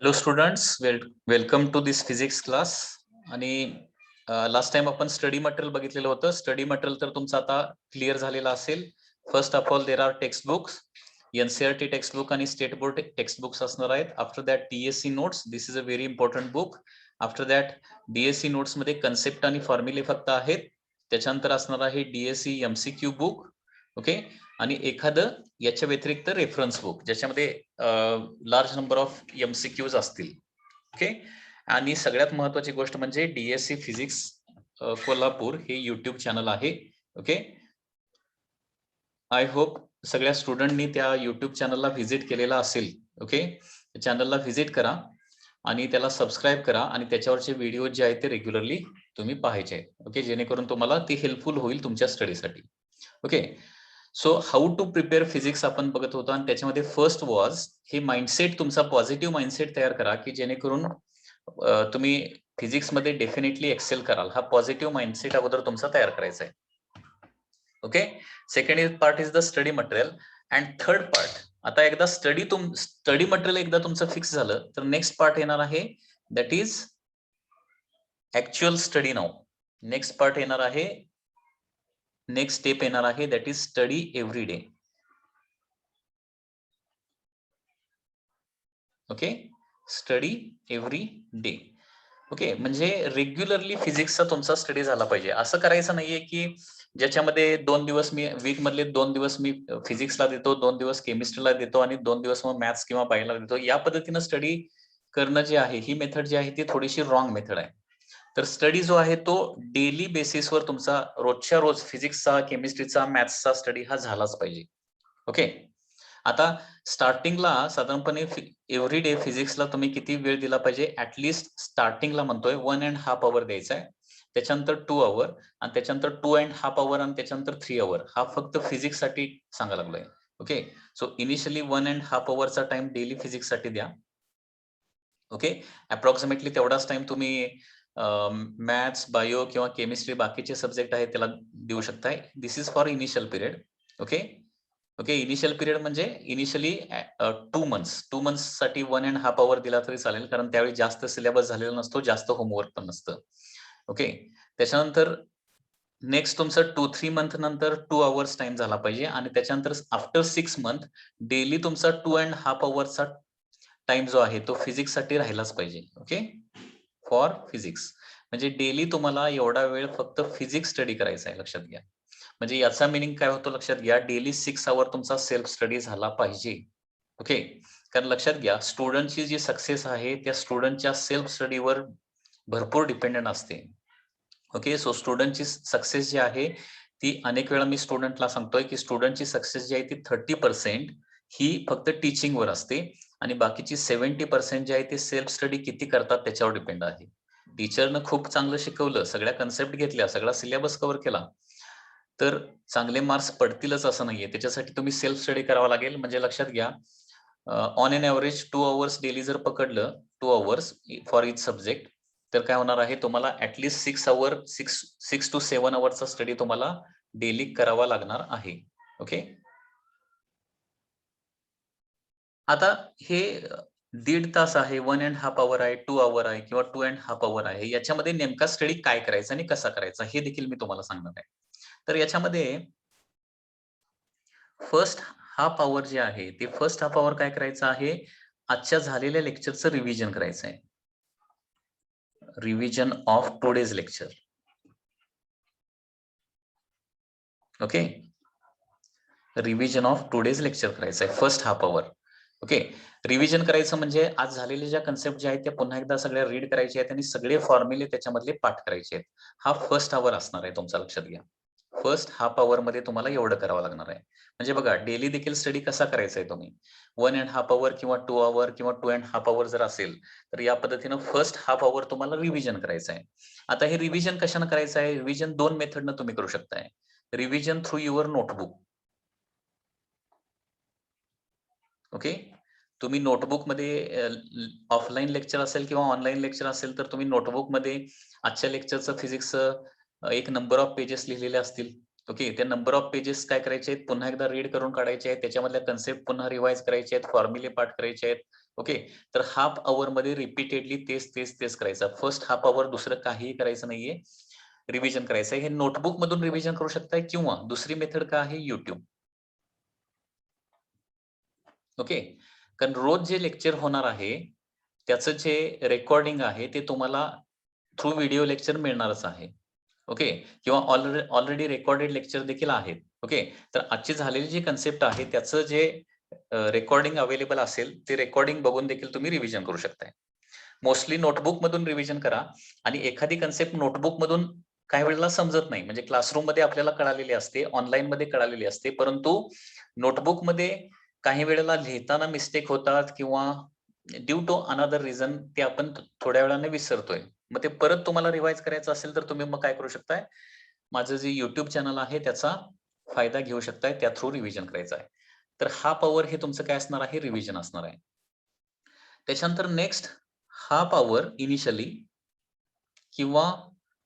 Hello students, welcome to this physics class. आणि last time आपण study material बघितलेलं होतं. स्टडी मटेरियल तर तुमचं आता क्लिअर झालेलं असेल. First of all there are text books, NCERT text book आणि स्टेट बोर्ड टेक्स्ट बुक्स असणार आहेत. After that DSC notes, this is a very important book. After that DSC notes मध्ये concept आणि फॉर्म्युले फक्त आहेत. त्याच्यानंतर असणार आहे डीएससी एमसीक्यू बुक. ओके, आणि एखादं याच्या व्यतिरिक्त रेफरन्स बुक ज्याच्यामध्ये लार्ज नंबर ऑफ एमसीक्यूज असतील. ओके, आणि सगळ्यात महत्वाची गोष्ट म्हणजे डीएससी फिजिक्स कोल्हापूर हे युट्यूब चॅनल आहे. ओके, आय होप सगळ्या स्टुडंटनी त्या युट्यूब चॅनलला व्हिजिट केलेला असेल. ओके, चॅनलला व्हिजिट करा आणि त्याला सबस्क्राईब करा आणि त्याच्यावरचे व्हिडिओ जे आहेत ते रेग्युलरली तुम्ही पाहायचे. ओके, जेणेकरून तुम्हाला ती हेल्पफुल होईल तुमच्या स्टडीसाठी. Okay, so how to prepare physics आपण बघत होतो आणि त्याच्यामध्ये फर्स्ट वॉज हे माइंडसेट, तुमचा पॉझिटिव्ह माइंडसेट तयार करा की जेणेकरून तुम्ही फिजिक्स मध्ये डेफिनेटली एक्सेल कराल. हा पॉझिटिव्ह माइंडसेट अगोदर तुमचा तयार करायचा आहे. Okay, second part is the study material and third part, आता एकदा स्टडी मटेरियल एकदा तुमचं फिक्स झालं तर नेक्स्ट पार्ट येणार आहे, that is actual study now. Next part येणार आहे, नेक्स्ट स्टेप येणार आहे, that is study every day. Okay, study every day. Okay, म्हणजे रेग्युलरली फिजिक्सचा तुमचा स्टडी झाला पाहिजे. असं करायचं नाहीये की ज्याच्यामध्ये 2 दिवस मी वीक मधले 2 दिवस मी फिजिक्सला देतो, 2 दिवस केमिस्ट्रीला देतो आणि 2 दिवस मग मॅथ्स किंवा बायोला देतो. या पद्धतीनं स्टडी करणं जे आहे, ही मेथड जी आहे ती थोडीशी रॉंग मेथड आहे. तर स्टडी जो आहे तो डेली बेसिसवर तुमचा रोजच्या रोज फिजिक्सचा, केमिस्ट्रीचा, मॅथ्सचा स्टडी हा झालाच पाहिजे. ओके, आता स्टार्टिंगला साधारणपणे एव्हरी डे फिजिक्सला तुम्ही किती वेळ दिला पाहिजे? ऍटलिस्ट स्टार्टिंगला म्हणतोय 1.5 आवर द्यायचा आहे, त्याच्यानंतर 2 आवर, आणि त्याच्यानंतर 2.5 आवर, आणि त्याच्यानंतर 3 आवर. हा फक्त फिजिक्स साठी सांगा लागलोय. ओके, सो इनिशियली 1.5 आवरचा टाइम डेली फिजिक्स साठी द्या. ओके, अप्रॉक्सिमेटली तेवढाच टाइम तुम्ही मॅथ्स, बायो किंवा केमिस्ट्री बाकीचे सब्जेक्ट आहेत त्याला देऊ शकताय. This is for initial period. Okay, okay, initial period म्हणजे इनिशियली 2 मंथ्स साठी 1.5 आवर दिला तरी चालेल, कारण त्यावेळी जास्त सिलेबस झालेला नसतो, जास्त होमवर्क पण नसतं. ओके, त्याच्यानंतर नेक्स्ट तुमचं 2-3 मंथ नंतर 2 आवर्स टाइम झाला पाहिजे, आणि त्याच्यानंतर आफ्टर 6 मंथ डेली तुमचा 2.5 आवरचा टाइम जो आहे तो फिजिक्स साठी राहिलाच पाहिजे. ओके, फॉर फिजिक्स म्हणजे डेली तुम्हाला एवढा वेळ फक्त फिजिक्स स्टडी करायचा आहे, लक्षात घ्या. म्हणजे याचा मिनिंग काय होतो लक्षात घ्या, डेली 6 आवर तुमचा सेल्फ स्टडी झाला पाहिजे. ओके, कारण लक्षात घ्या, स्टुडंटची जी सक्सेस आहे त्या स्टुडंटच्या सेल्फ स्टडीवर भरपूर डिपेंडंट असते. ओके, सो स्टुडंटची सक्सेस जी आहे ती, अनेक वेळा मी स्टुडंटला सांगतोय की स्टुडंटची सक्सेस जी आहे ती 30% ही फक्त टीचिंगवर असते, आणि बाकीची 70% जे आहे ते सेल्फ स्टडी किती करतात त्याच्यावर डिपेंड आहे. टीचरनं खूप चांगलं शिकवलं, सगळ्या कन्सेप्ट घेतल्या, सगळा सिलेबस कव्हर केला, तर चांगले मार्क्स पडतीलच असं नाहीये. त्याच्यासाठी तुम्ही सेल्फ स्टडी करावा लागेल. म्हणजे लक्षात घ्या, on an average 2 hours daily जर पकडलं, 2 आवर्स फॉर इच सब्जेक्ट, तर काय होणार आहे, तुम्हाला ऍटलीस्ट 6 to 7 आवर्सचा स्टडी तुम्हाला डेली करावा लागणार आहे. ओके, आता हे 1.5 तास आहे, 1.5 आवर आहे, 2 आवर आहे किंवा 2.5 आवर आहे, याच्यामध्ये नेमका स्टडी काय करायचा आणि कसा करायचा हे देखील मी तुम्हाला सांगणार आहे. तर याच्यामध्ये फर्स्ट हाफ आवर जे आहे ते फर्स्ट हाफ आवर काय करायचं आहे, आजच्या झालेल्या लेक्चरचं रिव्हिजन करायचं आहे. Revision of today's lecture. Okay, revision of today's lecture करायचं आहे first half hour. Okay, revision करायचं म्हणजे आज झालेले ज्या कन्सेप्ट ज्या आहेत त्या पुन्हा एकदा सगळ्या रीड करायच्या आहेत आणि सगळे फॉर्म्युले त्याच्यामधले पाठ करायचे आहेत. हा फर्स्ट आवर असणार आहे तुमचा, लक्षात घ्या. फर्स्ट हाफ आवर मध्ये तुम्हाला एवढं करावं लागणार आहे. म्हणजे बघा, डेली देखील स्टडी कसा करायचा आहे तुम्ही, 1.5 आवर किंवा 2 आवर किंवा 2.5 आवर जर असेल तर या पद्धतीनं फर्स्ट हाफ आवर तुम्हाला रिव्हिजन करायचं आहे. आता हे रिव्हिजन कशाने करायचं आहे? रिव्हिजन 2 मेथडनं तुम्ही करू शकताय. Revision through your notebook. Okay, तुम्ही नोटबुकमध्ये ऑफलाईन लेक्चर असेल किंवा ऑनलाईन लेक्चर असेल तर तुम्ही नोटबुकमध्ये आजच्या लेक्चरचं फिजिक्सचं एक नंबर ऑफ पेजेस लिहिलेले असतील. ओके, त्या नंबर ऑफ पेजेस काय करायचे आहेत, पुन्हा एकदा रीड करून काढायचे आहेत, त्याच्यामधल्या कन्सेप्ट पुन्हा रिवाइज करायचे आहेत, फॉर्म्युले पाठ करायचे आहेत, ओके, तर हाफ अवर मध्ये रिपीटेडली तेच करायचं. फर्स्ट हाफ अवर दुसरं काहीही करायचं नाहीये, रिव्हिजन करायचं. हे नोटबुक मधून रिव्हिजन करू शकताय किंवा दुसरी मेथड काय आहे, युट्यूब. ओके, कारण रोज जे लेक्चर होणार आहे त्याचं जे रेकॉर्डिंग आहे ते तुम्हाला थ्रू व्हिडिओ लेक्चर मिळणारच आहे. ओके, किंवा ऑलरेडी रेकॉर्डेड लेक्चर देखील आहेत. ओके, तर आजची झालेली जी कन्सेप्ट आहे त्याचं जे रेकॉर्डिंग अवेलेबल असेल ते रेकॉर्डिंग बघून देखील तुम्ही रिव्हिजन करू शकताय. मोस्टली नोटबुक मधून रिव्हिजन करा आणि एखादी कन्सेप्ट नोटबुक मधून काही वेळेला समजत नाही, म्हणजे क्लासरूम मध्ये आपल्याला कळालेली असते, ऑनलाईन मध्ये कळालेली असते, परंतु नोटबुक मध्ये काही वेळेला लिहिताना मिस्टेक होतात किंवा ड्यू टू अनदर रिझन ते आपण थोड्या वेळाने विसरतोय. मग ते परत तुम्हाला रिवाइज करायचं असेल तर तुम्ही मग काय करू शकताय, माझं जे युट्यूब चॅनल आहे त्याचा फायदा घेऊ शकताय, त्या थ्रू रिव्हिजन करायचं आहे. तर हाफ अवर हे तुमचं काय असणार आहे, रिव्हिजन असणार आहे. त्याच्यानंतर नेक्स्ट हाफ अवर इनिशियली किंवा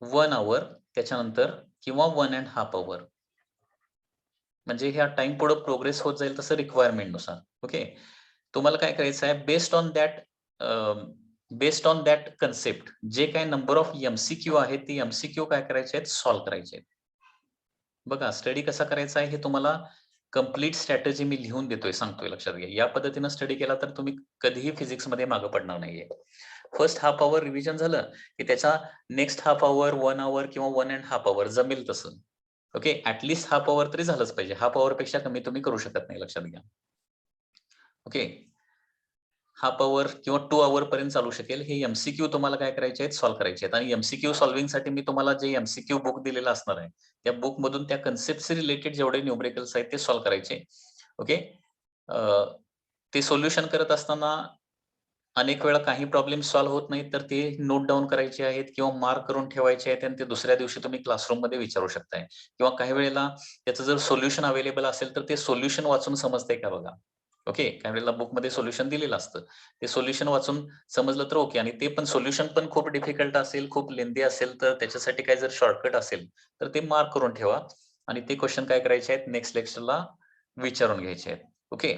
1 अवर त्याच्यानंतर किंवा 1.5 अवर. म्हणजे ह्या टाइम पुढे प्रोग्रेस होत जाईल तसं रिक्वायरमेंट नुसार. ओके, तुम्हाला काय करायचं आहे, बेस्ड ऑन दॅट कन्सेप्ट जे काही नंबर ऑफ एमसीक्यू आहेत ती एमसीक्यू काय करायचे आहेत, सॉल्व्ह करायचे आहेत. बघा स्टडी कसा करायचा आहे हे तुम्हाला कंप्लीट स्ट्रॅटेजी मी लिहून देतोय, सांगतोय, लक्षात घ्या. या पद्धतीनं स्टडी केला तर तुम्ही कधीही फिजिक्स मध्ये मागे पडणार नाहीये. फर्स्ट हाफ अवर रिव्हिजन झालं की त्याचा नेक्स्ट हाफ अवर, 1 अवर किंवा 1.5 अवर जमेल तसं. ओके, ऍटलीस्ट हाफ अवर तरी झालंच पाहिजे. हाफ अवर पेक्षा कमी तुम्ही करू शकत नाही, लक्षात घ्या. ओके, हाफ अवर किंवा 2 अवर पर्यंत चालू शकेल. हे एमसीक्यू तुम्हाला काय करायचे आहेत, सॉल्व्ह करायचे आहेत. आणि एमसीक्यू सॉल्व्हिंगसाठी मी तुम्हाला जे एमसीक्यू बुक दिलेलं असणार आहे, त्या बुक मधून त्या कन्सेप्टशी रिलेटेड जेवढे न्यूमरिकल्स आहेत ते सॉल्व्ह करायचे. ओके, ते सोल्युशन करत असताना अनेक वेळा काही प्रॉब्लेम सॉल्व्ह होत नाहीत, तर ते नोट डाउन करायचे आहेत किंवा मार्क करून ठेवायचे आहेत आणि ते दुसऱ्या दिवशी तुम्ही क्लासरूममध्ये विचारू शकताय. किंवा काही वेळेला त्याचं जर सोल्युशन अवेलेबल असेल, तर ते सोल्युशन वाचून समजतंय का बघा. ओके, काही वेळेला बुकमध्ये सोल्युशन दिलेलं असतं. ते सोल्युशन वाचून समजलं तर ओके, आणि ते पण सोल्युशन पण खूप डिफिकल्ट असेल, खूप लेंदी असेल, तर त्याच्यासाठी काही जर शॉर्टकट असेल, तर ते मार्क करून ठेवा आणि ते क्वेश्चन काय करायचे आहेत, नेक्स्ट लेक्चरला विचारून घ्यायचे आहेत. ओके,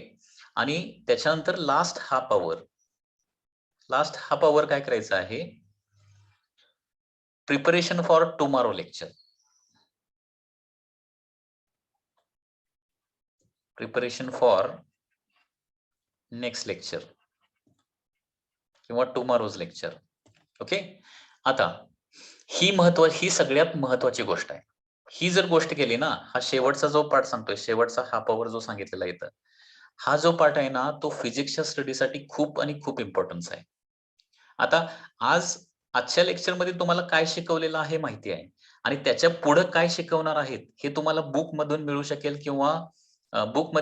आणि त्याच्यानंतर लास्ट हाफ अवर काय करायचं आहे, preparation for tomorrow lecture. Preparation for next lecture किंवा टुमॉरोज लेक्चर. ओके, आता ही सगळ्यात महत्वाची गोष्ट आहे. ही जर गोष्ट केली ना, हा शेवटचा जो पार्ट सांगतोय, शेवटचा हाफ अवर जो सांगितलेला इथं, हा जो पार्ट आहे ना, तो फिजिक्सच्या स्टडीसाठी खूप आणि खूप इम्पॉर्टन्स आहे. आता आजच्या लेक्चरमध्ये तुम्हाला काय शिकवलेलं आहे माहिती आहे, आणि त्याच्या पुढे काय शिकवणार आहेत हे तुम्हाला बुक मधून मिळू शकेल किंवा बुक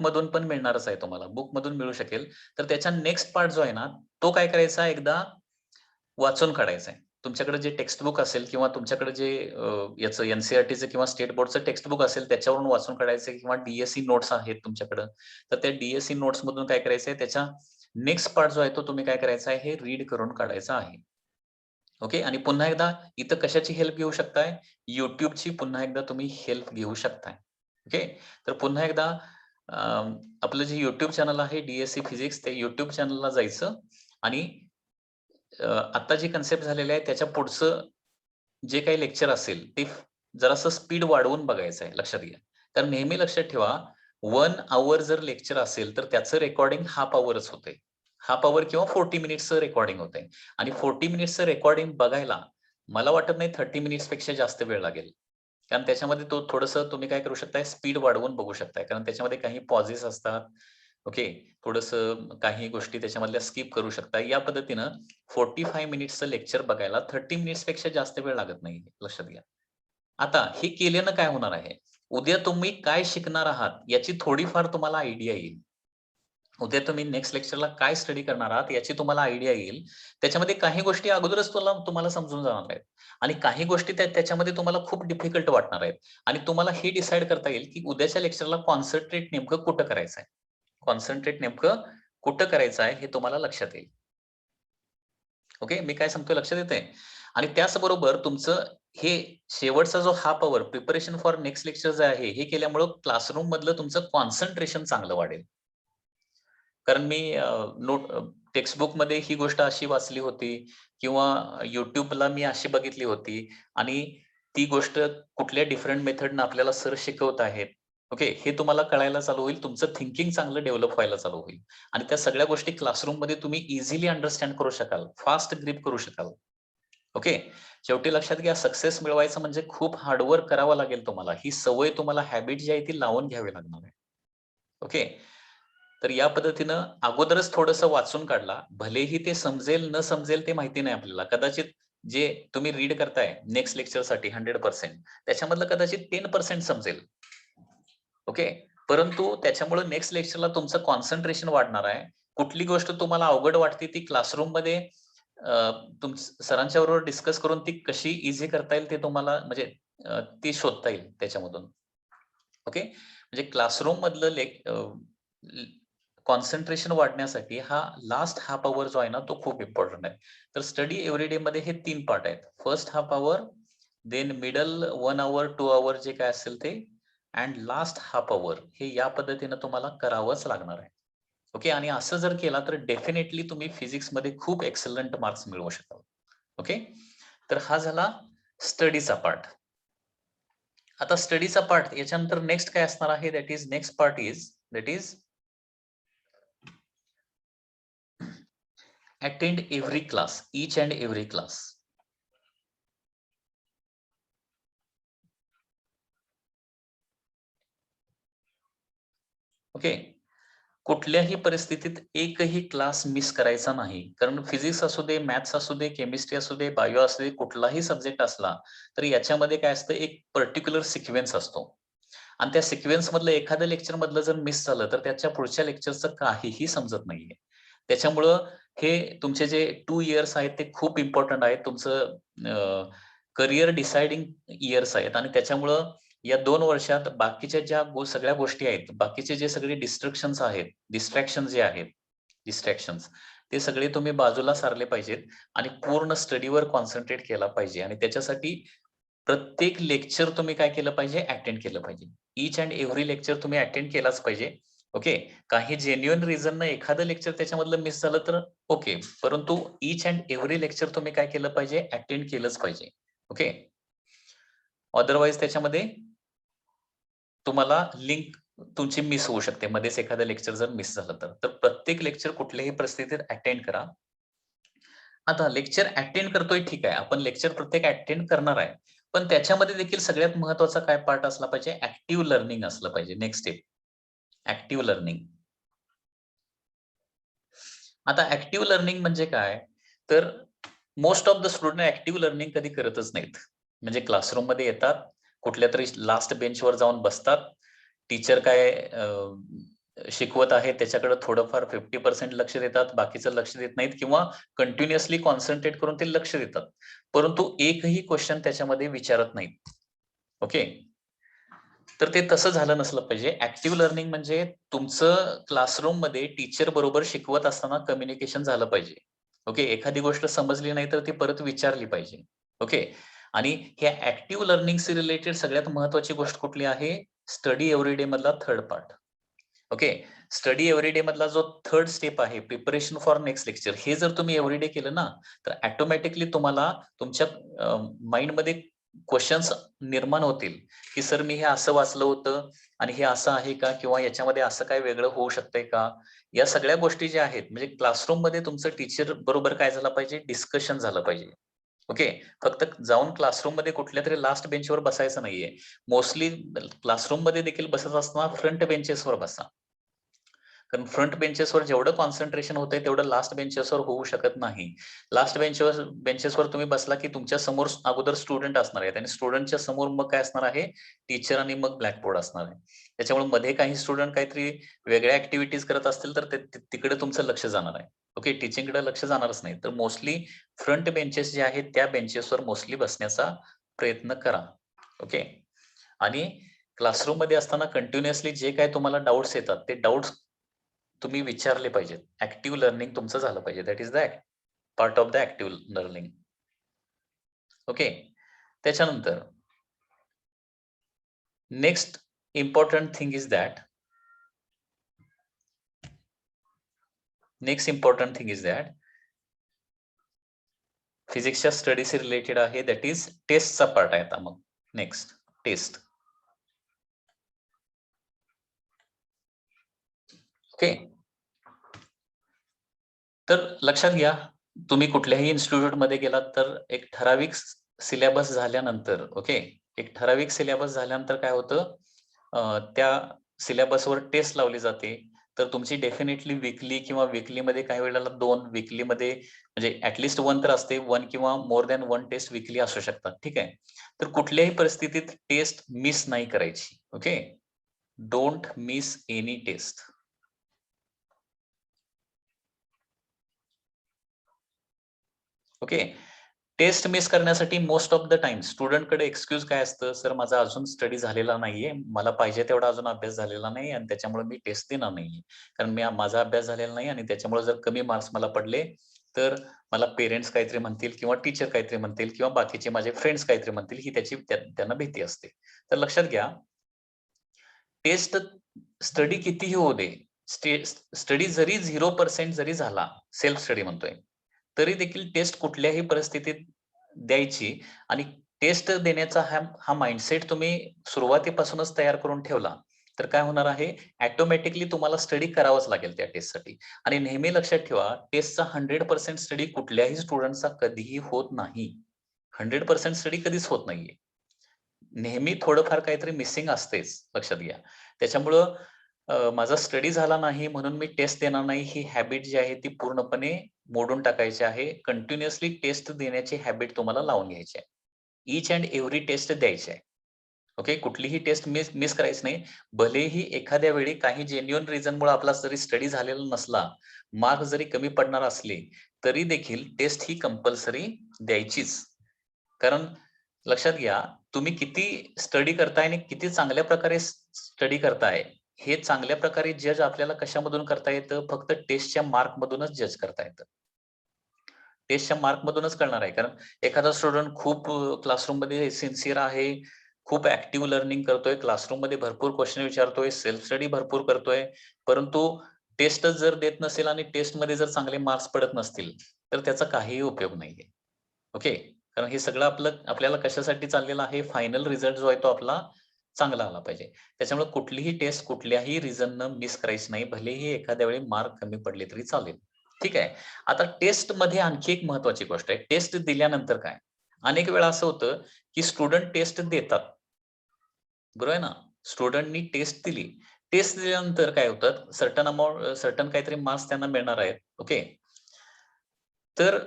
मधून पण मिळणारच आहे तुम्हाला. बुक मधून मिळू शकेल. तर त्याचा नेक्स्ट पार्ट जो आहे ना, तो काय करायचा, एकदा वाचून काढायचा आहे. तुमच्याकडे जे टेक्स्ट बुक असेल किंवा तुमच्याकडे जे याचं एन-सी-ई-आर-टीचं किंवा स्टेट बोर्डचं टेक्स्ट बुक असेल त्याच्यावरून वाचून काढायचं किंवा डी नोट्स आहेत तुमच्याकडं. तर त्या डी नोट्स मधून काय करायचंय, त्याच्या नेक्स्ट पार्ट जो आहे तो तुम्ही काय करायचा आहे, हे रीड करून काढायचा आहे. ओके, आणि पुन्हा एकदा इथं कशाची हेल्प घेऊ शकताय, YouTubeची पुन्हा एकदा तुम्ही हेल्प घेऊ शकताय. ओके, तर पुन्हा एकदा आपलं जे YouTube चॅनल आहे डी फिजिक्स, ते YouTube चॅनलला जायचं आणि आता जी कन्सेप्ट झालेली आहे त्याच्या पुढचं जे काही लेक्चर असेल ते जरासं स्पीड वाढवून बघायचं आहे, लक्षात घ्या. तर नेहमी लक्षात ठेवा, 1 अवर जर लेक्चर असेल तर त्याचं रेकॉर्डिंग हाल्फ अवरच होतंय. हाल्फ अवर किंवा 40 मिनिट्सचं रेकॉर्डिंग होतंय आणि 40 मिनिट्सचं रेकॉर्डिंग बघायला मला वाटत नाही 30 मिनिट्स पेक्षा जास्त वेळ लागेल. कारण त्याच्यामध्ये तो थोडंसं तुम्ही काय करू शकताय, स्पीड वाढवून बघू शकताय. कारण त्याच्यामध्ये काही पॉजेस असतात. ओके, थोडंसं काही गोष्टी त्याच्यामधल्या स्किप करू शकता. या पद्धतीनं 45 मिनिट्सचं लेक्चर बघायला 30 मिनिट्स पेक्षा जास्त वेळ लागत नाही, लक्षात घ्या. आता हे केल्यानं काय होणार आहे, उद्या तुम्ही काय शिकणार आहात याची थोडीफार तुम्हाला आयडिया येईल. उद्या तुम्ही नेक्स्ट लेक्चरला काय स्टडी करणार आहात याची तुम्हाला आयडिया येईल. त्याच्यामध्ये काही गोष्टी अगोदरच तुम्हाला समजून जाणार आहेत आणि काही गोष्टी त्याच्यामध्ये तुम्हाला खूप डिफिकल्ट वाटणार आहेत आणि तुम्हाला हे डिसाईड करता येईल, की उद्याच्या लेक्चरला कॉन्सन्ट्रेट नेमकं कुठं करायचं आहे. कॉन्सन्ट्रेट नेमकं कुठं करायचं आहे हे तुम्हाला लक्षात येईल. ओके, मी काय सांगतोय लक्षात येतंय? आणि त्याचबरोबर तुमचं हे शेवटचा जो half our preparation for next lecture जे आहे, हे केल्यामुळं क्लासरूम मधलं तुमचं कॉन्सन्ट्रेशन चांगलं वाढेल. कारण मी टेक्स्टबुक मध्ये ही गोष्ट अशी वाचली होती किंवा युट्यूबला मी अशी बघितली होती आणि ती गोष्ट कुठल्या डिफरंट मेथडनं आपल्याला सर शिकवत आहेत. ओके, हे तुम्हाला कळायला चालू होईल. तुमचं थिंकिंग चांगलं डेव्हलप व्हायला चालू होईल आणि त्या सगळ्या गोष्टी क्लासरूममध्ये तुम्ही इझिली अंडरस्टँड करू शकाल, फास्ट ग्रिप करू शकाल. ओके. शेवटी लक्षात घ्या, सक्सेस मिळवायचं म्हणजे खूप हार्डवर्क करावं लागेल तुम्हाला. ही सवय तुम्हाला हॅबिट जी आहे ती लावून घ्यावी लागणार आहे. ओके. तर या पद्धतीनं अगोदरच थोडंसं वाचून काढला. भलेही ते समजेल, न समजेल ते माहिती नाही आपल्याला. कदाचित जे तुम्ही रीड करताय नेक्स्ट लेक्चरसाठी 100% त्याच्यामधलं कदाचित 10% समजेल. ओके. परंतु त्याच्यामुळे नेक्स्ट लेक्चरला तुमचं कॉन्सन्ट्रेशन वाढणार आहे. कुठली गोष्ट तुम्हाला अवघड वाटते ती क्लासरूममध्ये सरांच्या बरोबर डिस्कस करून ती कशी ईझी करता येईल ते तुम्हाला म्हणजे ती शोधता येईल त्याच्यामधून. ओके. म्हणजे क्लासरूम मधलं कॉन्सन्ट्रेशन वाढण्यासाठी हा लास्ट हाल्फ अवर जो आहे ना तो खूप इम्पॉर्टंट आहे. तर स्टडी एव्हरीडे मध्ये हे 3 पार्ट आहेत. First half hour, then middle 1 hour, 2 hour जे काय असेल ते अँड लास्ट हाल्फ अवर हे या पद्धतीनं तुम्हाला करावंच लागणार आहे. ओके. आणि असं जर केला तर डेफिनेटली तुम्ही फिजिक्समध्ये खूप एक्सलंट मार्क्स मिळवू शकाल. ओके. तर हा झाला स्टडीचा पार्ट. आता स्टडीचा पार्ट याच्यानंतर नेक्स्ट काय असणार आहे, next part is attend every class, each and every class. Okay. कुठल्याही परिस्थितीत एकही क्लास मिस करायचा नाही. कारण फिजिक्स असू दे, मॅथ्स असू दे, केमिस्ट्री असू दे, बायो असू दे, कुठलाही सब्जेक्ट असला, तर याच्यामध्ये काय असतं, एक पर्टिक्युलर सिक्वेन्स असतो. आणि त्या सिक्वेन्स मधलं एखादं लेक्चर मधलं जर मिस झालं, तर त्याच्या पुढच्या लेक्चरचं काहीही समजत नाहीये. त्याच्यामुळं हे तुमचे जे 2 इयर्स आहेत ते खूप इम्पोर्टंट आहेत. तुमचं करियर डिसायडिंग इयर्स आहेत आणि त्याच्यामुळं या 2 वर्षात बाकीच्या ज्या सगळ्या गोष्टी आहेत, बाकीचे जे सगळे डिस्ट्रॅक्शन्स जे आहेत, डिस्ट्रॅक्शन्स ते सगळे तुम्ही बाजूला सारले पाहिजेत आणि पूर्ण स्टडीवर कॉन्सन्ट्रेट केला पाहिजे आणि त्याच्यासाठी प्रत्येक लेक्चर तुम्ही काय केलं पाहिजे, अटेंड केलं पाहिजे. ईच अँड एव्हरी लेक्चर तुम्ही अटेंड केलाच पाहिजे. ओके. काही जेन्युइन रिझननं एखादं लेक्चर त्याच्यामधलं मिस झालं तर ओके. परंतु ईच अँड एव्हरी लेक्चर तुम्ही काय केलं पाहिजे, अटेंड केलंच पाहिजे. ओके. अदरवाईज त्याच्यामध्ये तुम्हाला लिंक तुमची मिस होऊ शकते. मध्येच एखादं लेक्चर जर मिस झालं तर. तर प्रत्येक लेक्चर कुठल्याही परिस्थितीत अटेंड करा. आता लेक्चर अटेंड करतोय ठीक आहे. आपण लेक्चर प्रत्येक अटेंड करणार आहे. पण त्याच्यामध्ये देखील सगळ्यात महत्त्वाचा काय पार्ट असला पाहिजे, ॲक्टिव्ह लर्निंग असलं पाहिजे. Next step active learning. आता ॲक्टिव्ह लर्निंग म्हणजे काय? तर most of the student active learning कधी करतच नाहीत. म्हणजे क्लासरूममध्ये येतात, कुठल्यातरी लास्ट बेंचवर जाऊन बसतात. टीचर काय शिकवत आहे त्याच्याकडे थोडंफार 50% लक्ष देतात, बाकीचं लक्ष देत नाहीत किंवा कंटिन्युअसली कॉन्सन्ट्रेट करून ते लक्ष देतात. परंतु एकही क्वेशन त्याच्यामध्ये विचारत नाहीत. ओके. तर ते तसं झालं नसलं पाहिजे. ॲक्टिव्ह लर्निंग म्हणजे तुमचं क्लासरूममध्ये टीचर बरोबर शिकवत असताना कम्युनिकेशन झालं पाहिजे. ओके. एखादी गोष्ट समजली नाही तर ती परत विचारली पाहिजे. ओके. आणि ह्या ॲक्टिव्ह लर्निंगशी रिलेटेड सगळ्यात महत्त्वाची गोष्ट कुठली आहे? स्टडी एव्हरीडे मधला third part. Okay. Study everyday मधला जो थर्ड स्टेप आहे, प्रिपरेशन फॉर नेक्स्ट लेक्चर. हे जर तुम्ही एव्हरीडे केलं ना, तर ऑटोमॅटिकली तुम्हाला तुमच्या माइंडमध्ये क्वेशन्स निर्माण होतील, की सर मी हे असं वाचलं होतं आणि हे असं आहे का? किंवा याच्यामध्ये असं काय वेगळं होऊ शकतंय का? या सगळ्या गोष्टी ज्या आहेत, म्हणजे क्लासरूममध्ये तुमचं टीचर बरोबर काय झालं पाहिजे? डिस्कशन झालं पाहिजे. ओके. फक्त जाऊन क्लासरूममध्ये कुठल्यातरी लास्ट बेंचवर बसायचं नाहीये. मोस्टली क्लासरूममध्ये देखील बसत असताना फ्रंट बेंचेसवर बसा. कारण फ्रंट बेंचेसवर जेवढं कॉन्सन्ट्रेशन होतंय तेवढं लास्ट बेंचेसवर होऊ शकत नाही. लास्ट बेंचेसवर तुम्ही बसला की तुमच्या समोर अगोदर स्टुडंट असणार आहेत आणि स्टुडंटच्या समोर मग काय असणार आहे? टीचर आणि मग ब्लॅकबोर्ड असणार आहे. त्याच्यामुळे मध्ये काही स्टुडंट काहीतरी वेगळ्या ॲक्टिव्हिटीज करत असतील तर तिकडे तुमचं लक्ष जाणार आहे. ओके. टीचिंगकडे लक्ष जाणारच नाही. तर मोस्टली फ्रंट बेंचेस जे आहेत त्या बेंचेसवर मोस्टली बसण्याचा प्रयत्न करा. ओके. आणि क्लासरूममध्ये असताना कंटिन्युअसली जे काही तुम्हाला डाउट्स येतात ते डाउट्स तुम्ही विचारले पाहिजेत. ॲक्टिव्ह लर्निंग तुमचं झालं पाहिजे. That is the part of the active learning. Okay. त्याच्यानंतर next important thing is that next important thing is that फिजिक्सच्या स्टडीशी रिलेटेड आहे, दॅट इज टेस्टचा पार्ट आहे. आता मग नेक्स्ट टेस्ट. ओके, तर लक्षात घ्या, तुम्ही कुठल्याही इन्स्टिट्यूटमध्ये गेलात तर एक ठराविक सिलेबस झाल्यानंतर, ओके, एक ठराविक सिलेबस झाल्यानंतर काय होतं, त्या सिलेबसवर टेस्ट लावली जाते. तर तुमची डेफिनेटली वीकली किंवा वीकलीमध्ये काही वेळेला 2 वीकलीमध्ये म्हणजे ॲटलीस्ट 1 तर असते. 1 किंवा मोर दॅन 1 टेस्ट वीकली असू शकतात. ठीक आहे. तर कुठल्याही परिस्थितीत टेस्ट मिस नाही करायची. ओके. Don't miss any test. Okay. Test miss करण्यासाठी मोस्ट ऑफ द टाइम स्टुडंटकडे एक्सक्यूज काय असतं, सर माझा अजून स्टडी झालेला नाहीये, मला पाहिजे तेवढा अजून अभ्यास झालेला नाही आणि त्याच्यामुळे मी टेस्ट देणार नाहीये. कारण माझा अभ्यास झालेला नाही आणि त्याच्यामुळे जर कमी मार्क्स मला पडले, तर मला पेरेंट्स काहीतरी म्हणतील किंवा टीचर काहीतरी म्हणतील किंवा बाकीचे माझे फ्रेंड्स काहीतरी म्हणतील, ही त्याची त्यांना भीती असते. तर लक्षात घ्या, टेस्ट स्टडी कितीही होऊ दे, स्टडी जरी 0% जरी झाला, सेल्फ स्टडी म्हणतोय, तरी देखील टेस्ट कुठल्याही परिस्थितीत द्यायची आणि टेस्ट देण्याचा हा माइंडसेट तुम्ही सुरुवातीपासूनच तयार करून ठेवला, तर काय होणार आहे, ऑटोमॅटिकली तुम्हाला स्टडी करावंच लागेल त्या टेस्टसाठी. आणि नेहमी लक्षात ठेवा, टेस्टचा 100% स्टडी कुठल्याही स्टुडंटचा कधीही होत नाही. 100% स्टडी कधीच होत नाहीये. नेहमी थोडंफार काहीतरी मिसिंग असतेच, लक्षात घ्या. त्याच्यामुळं माझा स्टडी झाला नाही म्हणून मी टेस्ट देणार नाही, ही हॅबिट जी आहे ती पूर्णपणे मोडून टाकायची आहे. कंटिन्युअसली टेस्ट देण्याची हॅबिट तुम्हाला लावून घ्यायची आहे. ईच अँड एव्हरी टेस्ट द्यायची आहे. ओके. कुठलीही टेस्ट मिस मिस करायची नाही. भलेही एखाद्या वेळी काही जेन्युइन रिझनमुळे आपला जरी स्टडी झालेला नसला, मार्क जरी कमी पडणार असले, तरी देखील टेस्ट ही कंपल्सरी द्यायचीच. कारण लक्षात घ्या, तुम्ही किती स्टडी करताय आणि किती चांगल्या प्रकारे स्टडी करताय, हे चांगल्या प्रकारे जज आपल्याला कशामधून करता येतं? फक्त टेस्टच्या मार्कमधूनच जज करता येतं. टेस्टच्या मार्कमधूनच कळणार आहे. कारण एखादा स्टुडंट खूप क्लासरूममध्ये सिन्सिअर आहे, खूप ॲक्टिव्ह लर्निंग करतोय, क्लासरूममध्ये भरपूर क्वेशन विचारतोय, सेल्फ स्टडी भरपूर करतोय, परंतु टेस्टच जर देत नसेल आणि टेस्टमध्ये जर चांगले मार्क्स पडत नसतील, तर त्याचा काहीही उपयोग नाहीये. ओके. कारण हे सगळं आपल्याला कशासाठी चाललेलं आहे, फायनल रिझल्ट जो आहे तो आपला चांगला आला पाहिजे. त्याच्यामुळे कुठलीही टेस्ट कुठल्याही रिझननं मिस करायची नाही. भलेही एखाद्या वेळी मार्क कमी पडले तरी चालेल. ठीक आहे. आता टेस्टमध्ये आणखी एक महत्त्वाची गोष्ट आहे. टेस्ट दिल्यानंतर काय? अनेक वेळा असं होतं, की स्टुडंट टेस्ट देतात. बरोबर आहे ना? स्टुडंटनी टेस्ट दिली. टेस्ट दिल्यानंतर काय होतं, सर्टन काहीतरी मार्क्स त्यांना मिळणार आहेत. ओके. तर